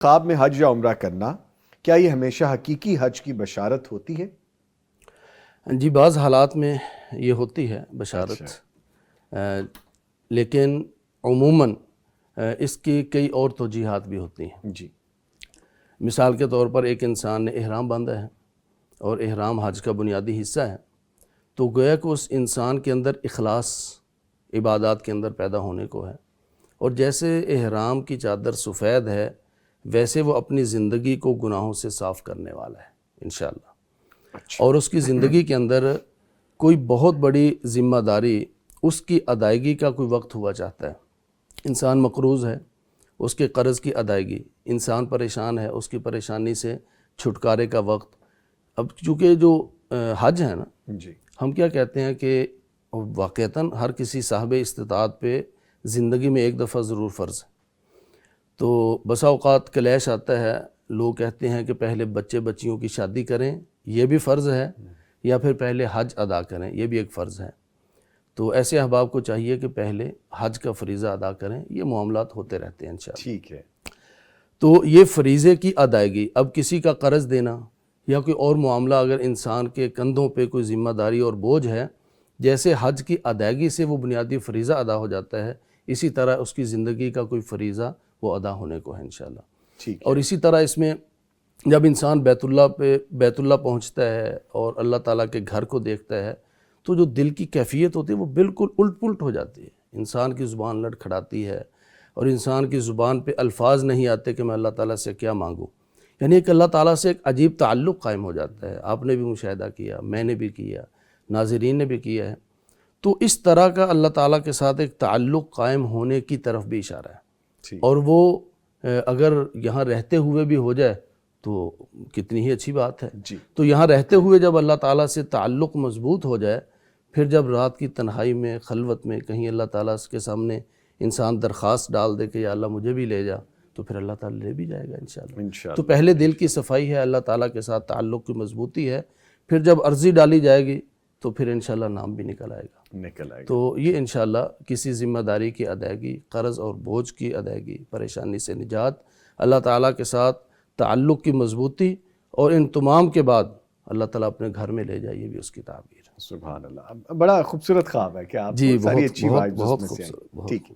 خواب میں حج یا عمرہ کرنا، کیا یہ ہمیشہ حقیقی حج کی بشارت ہوتی ہے؟ جی بعض حالات میں یہ ہوتی ہے بشارت، لیکن عموماً اس کی کئی اور توجیحات بھی ہوتی ہیں۔ جی، مثال کے طور پر ایک انسان نے احرام باندھا ہے اور احرام حج کا بنیادی حصہ ہے، تو گویا کہ اس انسان کے اندر اخلاص عبادات کے اندر پیدا ہونے کو ہے، اور جیسے احرام کی چادر سفید ہے ویسے وہ اپنی زندگی کو گناہوں سے صاف کرنے والا ہے انشاءاللہ۔ اور اس کی زندگی کے اندر کوئی بہت بڑی ذمہ داری اس کی ادائیگی کا کوئی وقت ہوا چاہتا ہے۔ انسان مقروض ہے، اس کے قرض کی ادائیگی، انسان پریشان ہے، اس کی پریشانی سے چھٹکارے کا وقت۔ اب چونکہ جو حج ہے نا، جی، ہم کیا کہتے ہیں کہ واقعتاً ہر کسی صاحب استطاعت پہ زندگی میں ایک دفعہ ضرور فرض ہے۔ تو بسا اوقات کلیش آتا ہے، لوگ کہتے ہیں کہ پہلے بچے بچیوں کی شادی کریں، یہ بھی فرض ہے، یا پھر پہلے حج ادا کریں، یہ بھی ایک فرض ہے۔ تو ایسے احباب کو چاہیے کہ پہلے حج کا فریضہ ادا کریں، یہ معاملات ہوتے رہتے ہیں انشاءاللہ۔ ٹھیک ہے۔ تو یہ فریضے کی ادائیگی، اب کسی کا قرض دینا یا کوئی اور معاملہ اگر انسان کے کندھوں پہ کوئی ذمہ داری اور بوجھ ہے، جیسے حج کی ادائیگی سے وہ بنیادی فریضہ ادا ہو جاتا ہے، اسی طرح اس کی زندگی کا کوئی فریضہ وہ ادا ہونے کو ہے انشاءاللہ۔ ٹھیک ہے۔ اور اسی طرح اس میں جب انسان بیت اللہ پہنچتا ہے اور اللہ تعالیٰ کے گھر کو دیکھتا ہے، تو جو دل کی کیفیت ہوتی ہے وہ بالکل الٹ پلٹ ہو جاتی ہے، انسان کی زبان لڑکھڑاتی ہے اور انسان کی زبان پہ الفاظ نہیں آتے کہ میں اللہ تعالیٰ سے کیا مانگوں، یعنی ایک اللہ تعالیٰ سے ایک عجیب تعلق قائم ہو جاتا ہے۔ آپ نے بھی مشاہدہ کیا، میں نے بھی کیا، ناظرین نے بھی کیا ہے۔ تو اس طرح کا اللہ تعالیٰ کے ساتھ ایک تعلق قائم ہونے کی طرف بھی اشارہ ہے، اور وہ اگر یہاں رہتے ہوئے بھی ہو جائے تو کتنی ہی اچھی بات ہے۔ جی، تو یہاں رہتے ہوئے جب اللہ تعالیٰ سے تعلق مضبوط ہو جائے، پھر جب رات کی تنہائی میں خلوت میں کہیں اللہ تعالیٰ کے سامنے انسان درخواست ڈال دے کہ یا اللہ مجھے بھی لے جا، تو پھر اللہ تعالیٰ لے بھی جائے گا انشاءاللہ۔ تو پہلے دل کی صفائی ہے، اللہ تعالیٰ کے ساتھ تعلق کی مضبوطی ہے، پھر جب عرضی ڈالی جائے گی تو پھر انشاءاللہ نام بھی نکل آئے گا۔ تو یہ انشاءاللہ کسی ذمہ داری کی ادائیگی، قرض اور بوجھ کی ادائیگی، پریشانی سے نجات، اللہ تعالیٰ کے ساتھ تعلق کی مضبوطی، اور ان تمام کے بعد اللہ تعالیٰ اپنے گھر میں لے جائے، یہ بھی اس کی تعبیر ہے۔ سبحان اللہ۔ بڑا خوبصورت خواب ہے کہ آپ جی ساری اچھی بہت وائبز بہت اس میں سے خوبصورت، آئیں۔ ٹھیک ہے۔